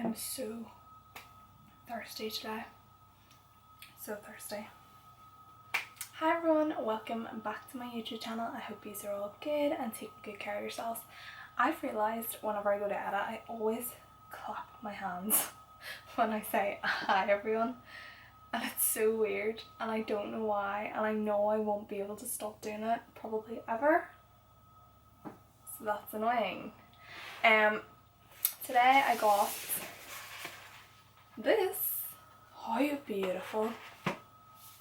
am so thirsty today. So thirsty. Hi everyone, welcome back to my YouTube channel. I hope you are all good and taking good care of yourselves. I've realised whenever I go to edit, I always clap my hands when I say hi everyone. And it's so weird and I don't know why, and I know I won't be able to stop doing it probably ever. So that's annoying. Today I got this. How beautiful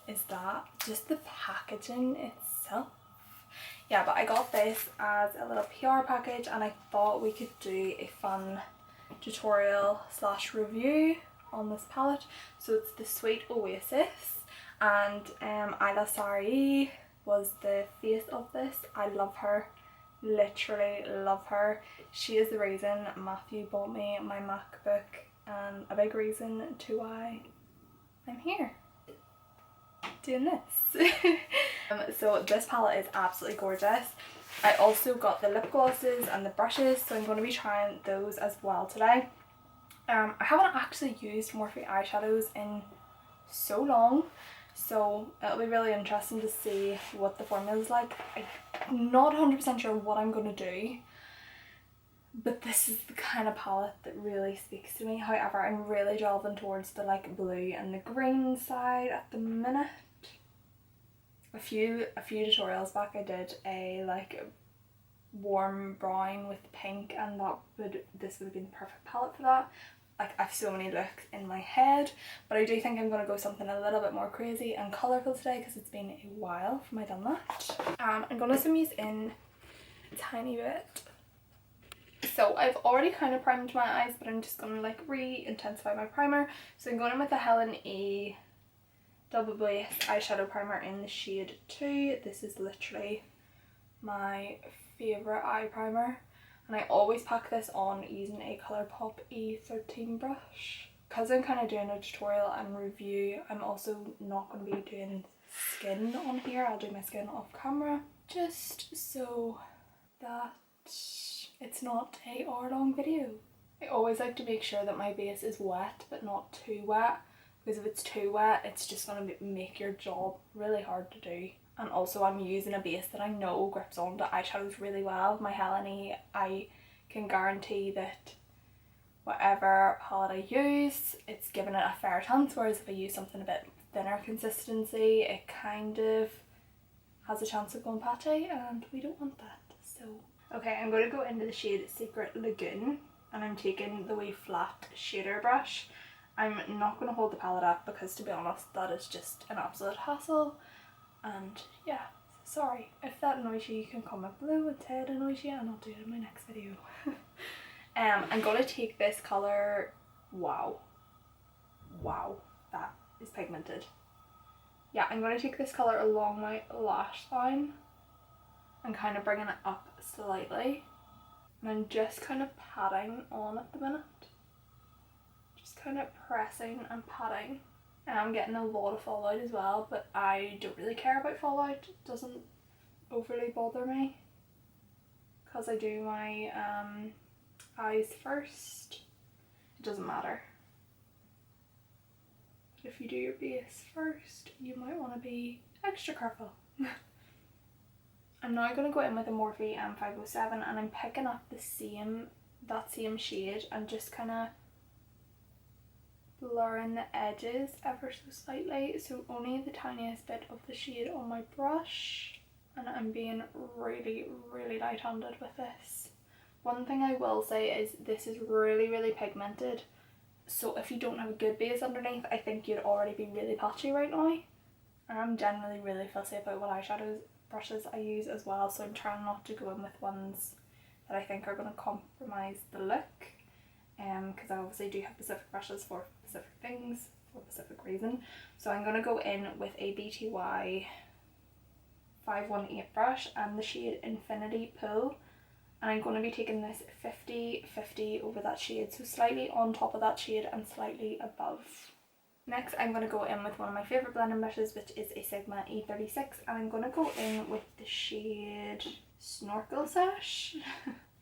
is that? Just the packaging itself. Yeah, but I got this as a little PR package and I thought we could do a fun tutorial slash review on this palette. So it's the Sweet Oasis, and Isla Sari was the face of this. I love her, literally love her. She is the reason Matthew bought me my MacBook and a big reason to why I'm here doing this. So this palette is absolutely gorgeous. I also got the lip glosses and the brushes, so I'm going to be trying those as well today. I haven't actually used Morphe eyeshadows in so long, so it'll be really interesting to see what the formula is like. I'm not 100% sure what I'm going to do, but this is the kind of palette that really speaks to me. However, I'm really delving towards the like blue and the green side at the minute. A few tutorials back I did a like warm brown with pink, and this would have been the perfect palette for that. Like, I have so many looks in my head, but I do think I'm going to go something a little bit more crazy and colourful today because it's been a while from I done that. I'm going to zoom these in a tiny bit. So I've already kind of primed my eyes, but I'm just going to like re-intensify my primer. So I'm going in with the Helen E Double Base eyeshadow primer in the shade 2. This is literally my favourite eye primer. And I always pack this on using a Colourpop E13 brush. Because I'm kind of doing a tutorial and review, I'm also not going to be doing skin on here. I'll do my skin off camera, just so that it's not a hour-long video. I always like to make sure that my base is wet, but not too wet. Because if it's too wet, it's just going to make your job really hard to do. And also I'm using a base that I know grips onto eyeshadows really well. My Helen E, I can guarantee that whatever palette I use, it's given it a fair chance, whereas if I use something a bit thinner consistency, it kind of has a chance of going patchy, and we don't want that. So, okay, I'm going to go into the shade Secret Lagoon, and I'm taking the wee flat shader brush. I'm not going to hold the palette up because, to be honest, that is just an absolute hassle. And yeah, sorry if that annoys you. You can comment below and say it annoys you, and I'll do it in my next video. I'm gonna take this colour. Wow, that is pigmented. Yeah, I'm gonna take this colour along my lash line and kind of bringing it up slightly, and I'm just kind of patting on at the minute, just kind of pressing and patting. I'm getting a lot of fallout as well, but I don't really care about fallout. It doesn't overly bother me because I do my eyes first. It doesn't matter. But if you do your base first, you might want to be extra careful. I'm now going to go in with a Morphe M507, and I'm picking up that same shade and just kind of blurring the edges ever so slightly, so only the tiniest bit of the shade on my brush, and I'm being really light-handed with this. One thing I will say is this is really pigmented, so if you don't have a good base underneath, I think you'd already be really patchy right now. And I'm generally really fussy about what eyeshadow brushes I use as well, so I'm trying not to go in with ones that I think are going to compromise the look. Because I obviously do have specific brushes for specific things for a specific reason. So I'm going to go in with a BTY 518 brush and the shade Infinity Pool, and I'm going to be taking this 50-50 over that shade, so slightly on top of that shade and slightly above. Next I'm going to go in with one of my favourite blending brushes, which is a Sigma E36, and I'm going to go in with the shade Snorkel Sash.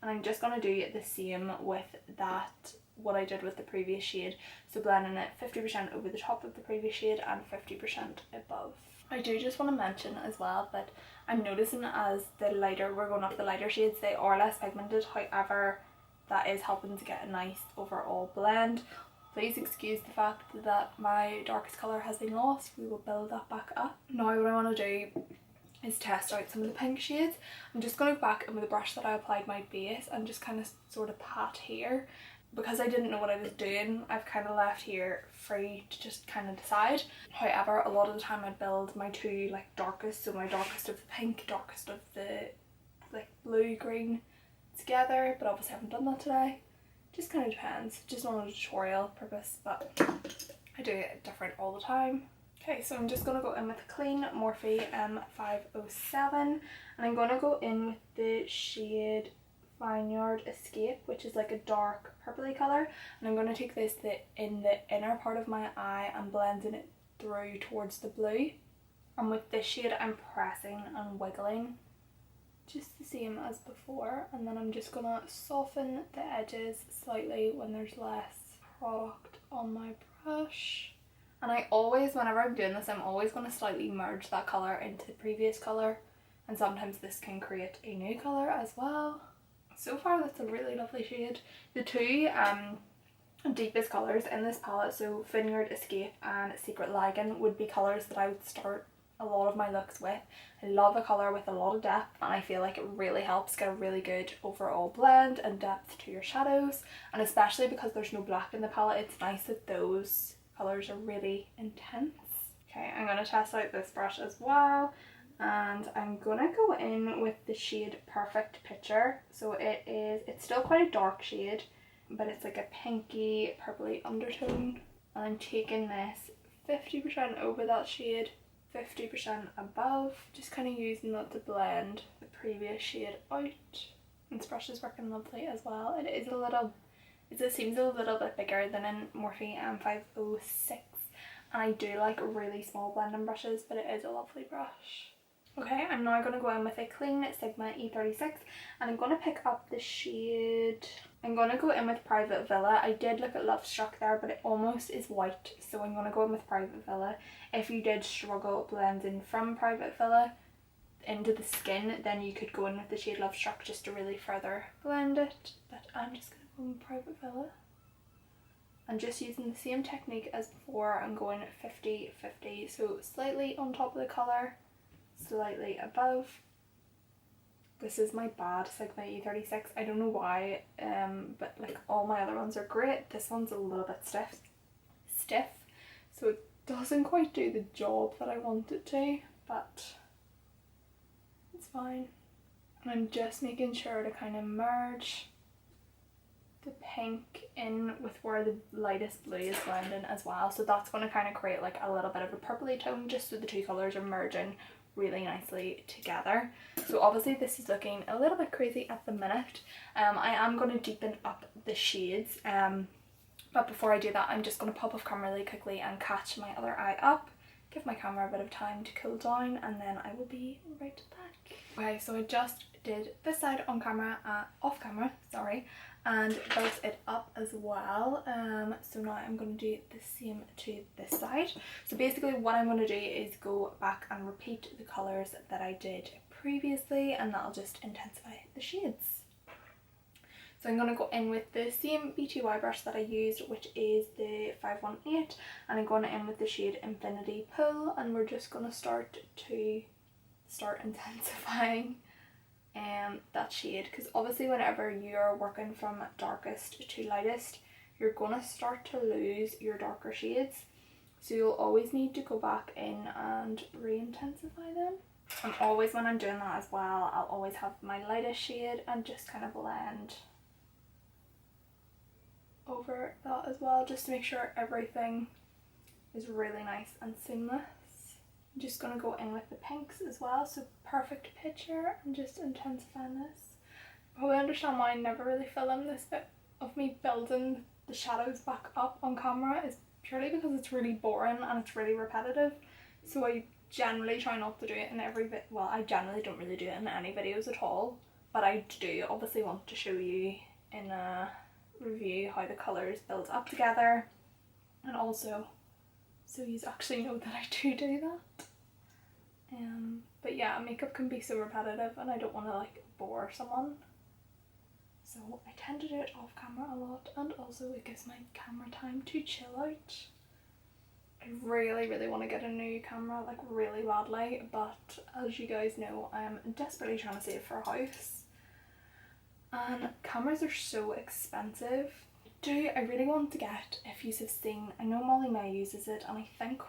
And I'm just going to do the same with that what I did with the previous shade. So blending it 50% over the top of the previous shade and 50% above. I do just want to mention as well that I'm noticing as the lighter, we're going up the lighter shades, they are less pigmented. However, that is helping to get a nice overall blend. Please excuse the fact that my darkest colour has been lost. We will build that back up. Now what I want to do is test out some of the pink shades. I'm just going to go back in with the brush that I applied my base and just kind of sort of pat here. Because I didn't know what I was doing, I've kind of left here free to just kind of decide. However, a lot of the time I'd build my two like darkest, so my darkest of the pink, darkest of the like blue green together, but obviously I haven't done that today. Just kind of depends, just on a tutorial purpose, but I do it different all the time. Okay, so I'm just going to go in with a clean Morphe M507 and I'm going to go in with the shade Vineyard Escape, which is like a dark purpley colour, and I'm going to take this in the inner part of my eye and blending it through towards the blue. And with this shade I'm pressing and wiggling just the same as before, and then I'm just going to soften the edges slightly when there's less product on my brush. And I always, whenever I'm doing this, I'm always going to slightly merge that colour into the previous colour, and sometimes this can create a new colour as well. So far that's a really lovely shade. The two deepest colours in this palette, so Vineyard Escape and Secret Lagan, would be colours that I would start a lot of my looks with. I love a colour with a lot of depth, and I feel like it really helps get a really good overall blend and depth to your shadows, and especially because there's no black in the palette, it's nice that those colours are really intense. Okay, I'm going to test out this brush as well. And I'm gonna go in with the shade Perfect Picture. So it's still quite a dark shade, but it's like a pinky purpley undertone. And I'm taking this 50% over that shade, 50% above, just kind of using that to blend the previous shade out. And this brush is working lovely as well. It seems a little bit bigger than in Morphe M506, and I do like really small blending brushes, but it is a lovely brush. Okay, I'm now going to go in with a clean Sigma E36 and I'm going to pick up the shade, I'm going to go in with Private Villa. I did look at Love Struck there, but it almost is white, so I'm going to go in with Private Villa. If you did struggle blending from Private Villa into the skin, then you could go in with the shade Love Struck just to really further blend it, but I'm just going to go in with Private Villa. I'm just using the same technique as before. I'm going 50-50, so slightly on top of the colour, slightly above. This is my bad Sigma E36. I don't know why, but like all my other ones are great. This one's a little bit stiff, so it doesn't quite do the job that I want it to, but it's fine. And I'm just making sure to kind of merge the pink in with where the lightest blue is blending as well, so that's going to kind of create like a little bit of a purpley tone, just so the two colours are merging really nicely together. So obviously this is looking a little bit crazy at the minute. I am going to deepen up the shades, but before I do that I'm just going to pop off camera really quickly and catch my other eye up, give my camera a bit of time to cool down, and then I will be right back. Okay, so I just did this side on camera, off camera, sorry, and built it up as well. So now I'm going to do the same to this side. So basically what I'm going to do is go back and repeat the colours that I did previously, and that'll just intensify the shades. So I'm going to go in with the same B2Y brush that I used, which is the 518, and I'm going in with the shade Infinity Pool, and we're just going to start intensifying that shade, because obviously whenever you're working from darkest to lightest, you're going to start to lose your darker shades, so you'll always need to go back in and re-intensify them. And always when I'm doing that as well, I'll always have my lightest shade and just kind of blend over that as well, just to make sure everything is really nice and seamless. I'm just going to go in with the pinks as well, so Perfect Picture, and just intensifying this. You probably understand why I never really film this bit of me building the shadows back up on camera, is purely because it's really boring and it's really repetitive, so I generally try not to do it in every bit. Well, I generally don't really do it in any videos at all, but I do obviously want to show you in a review how the colours build up together, and also so you actually know that I do that. But yeah, makeup can be so repetitive and I don't want to like bore someone, so I tend to do it off camera a lot, and also it gives my camera time to chill out. I really want to get a new camera, like really badly, but as you guys know, I am desperately trying to save for a house and cameras are so expensive. I really want to get, if you have seen, I know Molly May uses it, and I think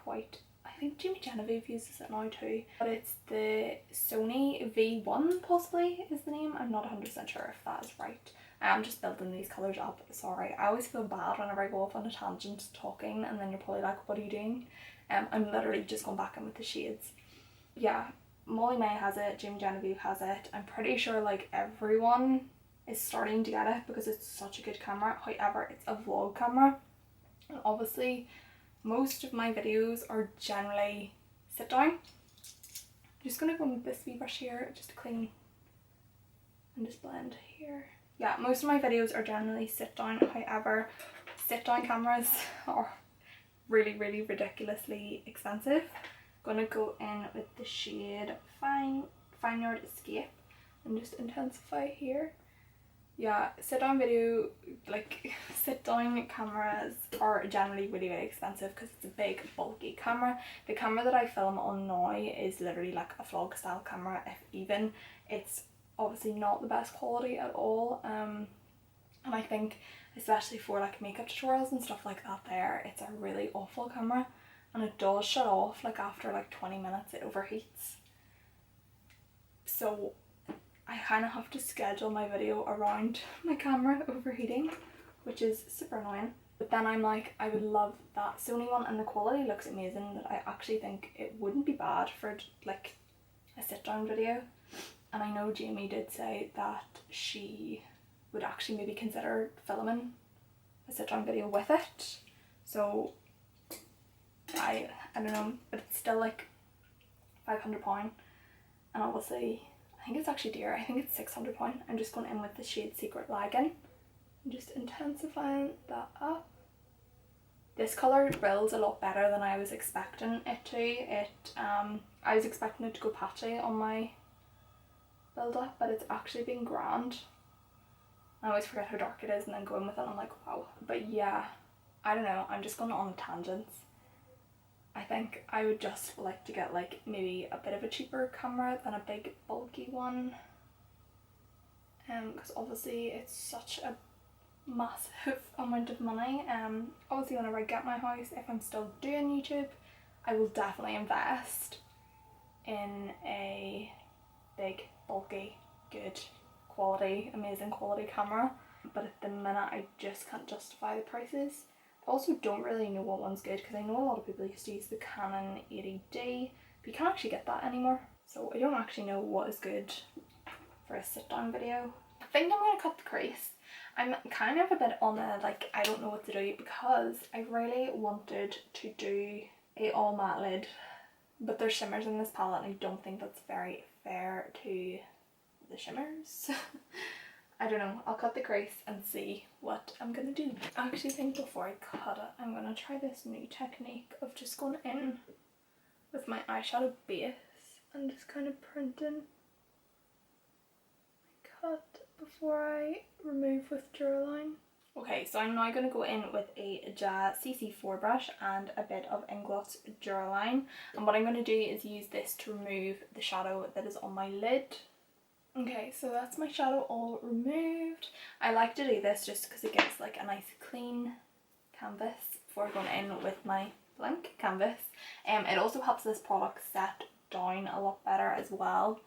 Jimmy Genevieve uses it now too, but it's the Sony V1 possibly is the name. I'm not 100% sure if that is right. I'm just building these colours up, sorry. I always feel bad whenever I go off on a tangent talking and then you're probably like, what are you doing? I'm literally just going back in with the shades. Yeah, Molly May has it, Jimmy Genevieve has it. I'm pretty sure like everyone is starting to get it because it's such a good camera. However, it's a vlog camera, and obviously most of my videos are generally sit down. I'm just gonna go in with this wee brush here just to clean and just blend here. Yeah, most of my videos are generally sit down. However, sit down cameras are really ridiculously expensive. I'm gonna go in with the shade Fine Yard Escape and just intensify here. Yeah, sit down cameras are generally really expensive because it's a big bulky camera. The camera that I film on now is literally like a vlog style camera, if even. It's obviously not the best quality at all, and I think especially for like makeup tutorials and stuff like that there, it's a really awful camera, and it does shut off like after like 20 minutes, it overheats. So I kind of have to schedule my video around my camera overheating, which is super annoying. But then I'm like, I would love that Sony one and the quality looks amazing, that I actually think it wouldn't be bad for like a sit down video. And I know Jamie did say that she would actually maybe consider filming a sit down video with it. So I don't know, but it's still like £500, and obviously I think it's actually dear. I think it's £600. I'm just going in with the shade Secret Lagging and just intensifying that up. This colour builds a lot better than I was expecting it to. I was expecting it to go patchy on my build up, but it's actually been grand. I always forget how dark it is and then go in with it and I'm like, wow. But yeah, I don't know, I'm just going on tangents. I think I would just like to get like maybe a bit of a cheaper camera than a big bulky one, because obviously it's such a massive amount of money. Obviously whenever I get my house, if I'm still doing YouTube, I will definitely invest in a big bulky good quality, amazing quality camera, but at the minute I just can't justify the prices. I also don't really know what one's good because I know a lot of people used to use the Canon 80D, but you can't actually get that anymore. So I don't actually know what is good for a sit down video. I think I'm going to cut the crease. I'm kind of a bit on a like, I don't know what to do, because I really wanted to do a all matte lid, but there's shimmers in this palette and I don't think that's very fair to the shimmers. I don't know, I'll cut the crease and see what I'm gonna do. I actually think before I cut it, I'm gonna try this new technique of just going in with my eyeshadow base and just kind of printing my cut before I remove with Duraline. Okay, so I'm now going to go in with a Ja CC4 brush and a bit of Ingloss Duraline, and what I'm going to do is use this to remove the shadow that is on my lid. Okay, so that's my shadow all removed. I like to do this just because it gives like a nice clean canvas before going in with my blank canvas. It also helps this product set down a lot better as well.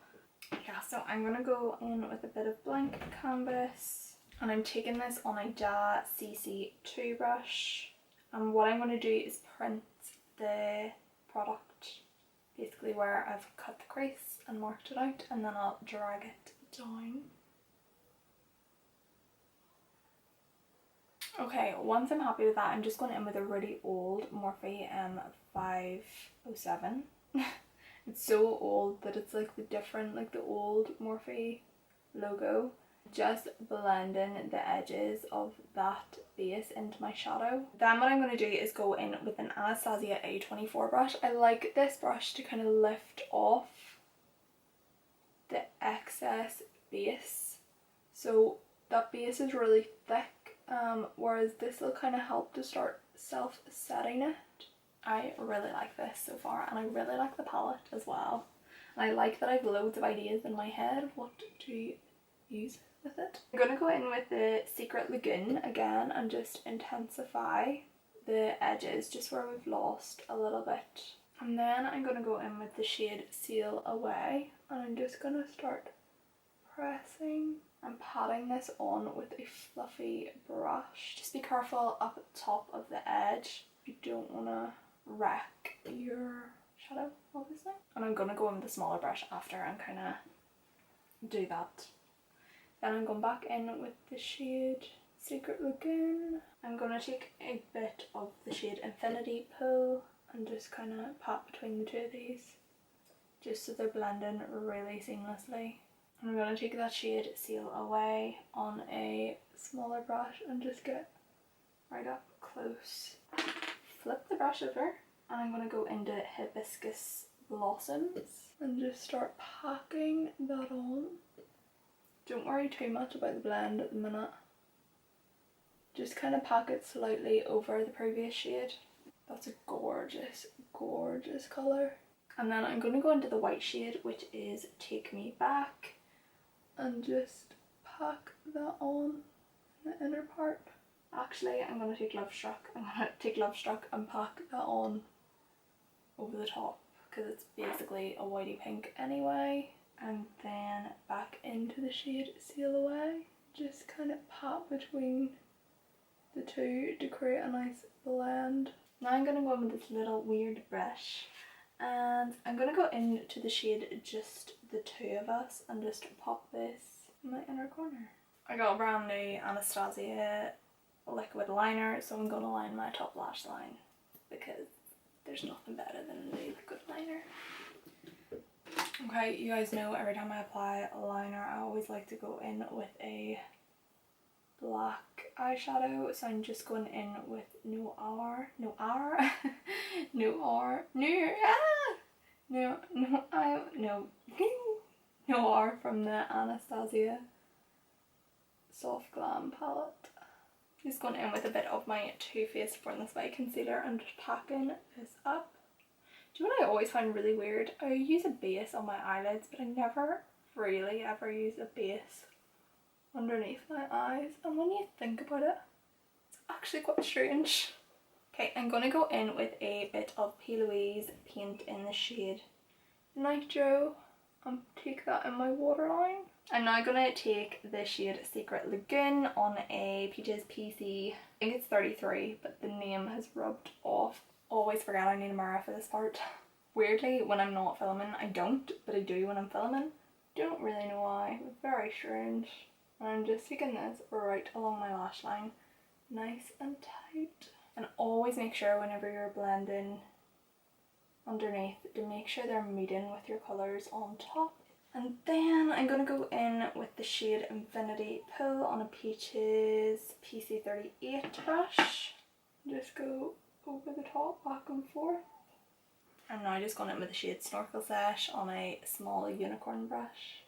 Yeah, so I'm going to go in with a bit of blank canvas, and I'm taking this on a Ja CC2 brush, and what I'm going to do is print the product basically where I've cut the crease and marked it out, and then I'll drag it down. Okay, once I'm happy with that, I'm just going in with a really old Morphe M507. It's so old that it's like the different, like the old Morphe logo. just blending the edges of that base into my shadow. Then what I'm going to do is go in with an Anastasia A24 brush. I like this brush to kind of lift off the excess base, so that base is really thick, whereas this will kind of help to start self-setting it. I really like this so far, and I really like the palette as well. And I like that I've loads of ideas in my head of what to use with it. I'm going to go in with the Secret Lagoon again and just intensify the edges just where we've lost a little bit. And then I'm going to go in with the shade Seal Away, and I'm just going to start pressing and patting this on with a fluffy brush. Just be careful up at the top of the edge. You don't want to wreck your shadow, obviously. And I'm going to go in with a smaller brush after and kind of do that. Then I'm going back in with the shade Secret Lagoon. I'm going to take a bit of the shade Infinity Pool and just kind of pat between the two of these, just so they're blending really seamlessly. And I'm going to take that shade Seal Away on a smaller brush and just get right up close. Flip the brush over, and I'm going to go into Hibiscus Blossoms and just start packing that on. Don't worry too much about the blend at the minute. Just kind of pack it slightly over the previous shade. That's a gorgeous, gorgeous colour. And then I'm going to go into the white shade, which is Take Me Back, and just pack that on in the inner part. Actually, I'm going to take Love Struck. I'm going to take Love Struck and pack that on over the top, because it's basically a whitey pink anyway. And then back into the shade Seal Away. Just kind of pat between the two to create a nice blend. Now I'm going to go in with this little weird brush, and I'm going to go into the shade Just the Two of Us and just pop this in my inner corner. I got a brand new Anastasia liquid liner, so I'm going to line my top lash line because there's nothing better than a new liquid liner. Okay, you guys know every time I apply a liner I always like to go in with a black eyeshadow, so I'm just going in with Noir from the Anastasia Soft Glam palette. Just going in with a bit of my Too Faced Born This Way concealer and just packing this up. Do you know what I always find really weird? I use a base on my eyelids, but I never really ever use a base underneath my eyes, and when you think about it, it's actually quite strange. Okay, I'm going to go in with a bit of P. Louise paint in the shade Nitro and take that in my waterline. I'm now going to take the shade Secret Lagoon on a Peaches PC. I think it's 33, but the name has rubbed off. Always forget I need a mirror for this part. Weirdly, when I'm not filming, I don't, but I do when I'm filming. Don't really know why, but very strange. And I'm just taking this right along my lash line, nice and tight. And always make sure whenever you're blending underneath to make sure they're meeting with your colours on top. And then I'm going to go in with the shade Infinity Pool on a Peaches PC38 brush. Just go over the top, back and forth. I'm now just going in with the shade Snorkel Sesh on a small unicorn brush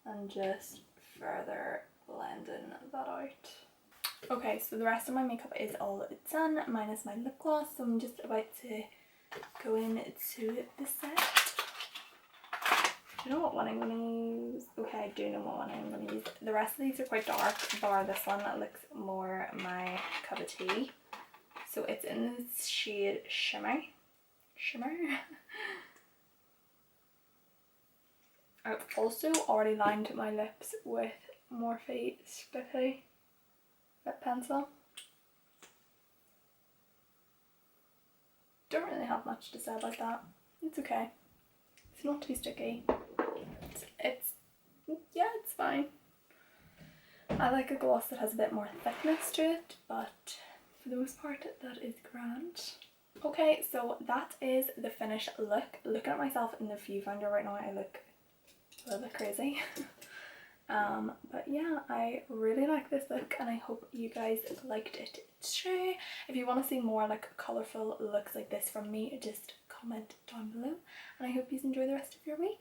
and just further blending that out. Okay, so the rest of my makeup is all done, minus my lip gloss, so I'm just about to go in to the set. Do you know what one I'm going to use? Okay, I do know what one I'm going to use. The rest of these are quite dark, bar this one that looks more my cup of tea. So it's in this shade Shimmer. I've also already lined my lips with Morphe Spiffy lip pencil. Don't really have much to say about that. It's okay. It's not too sticky. It's fine. I like a gloss that has a bit more thickness to it, but for the most part that is grand. Okay, so that is the finished look. Looking at myself in the viewfinder right now, I look a little bit crazy. But yeah, I really like this look and I hope you guys liked it too. If you want to see more like colourful looks like this from me, just comment down below, and I hope you enjoy the rest of your week.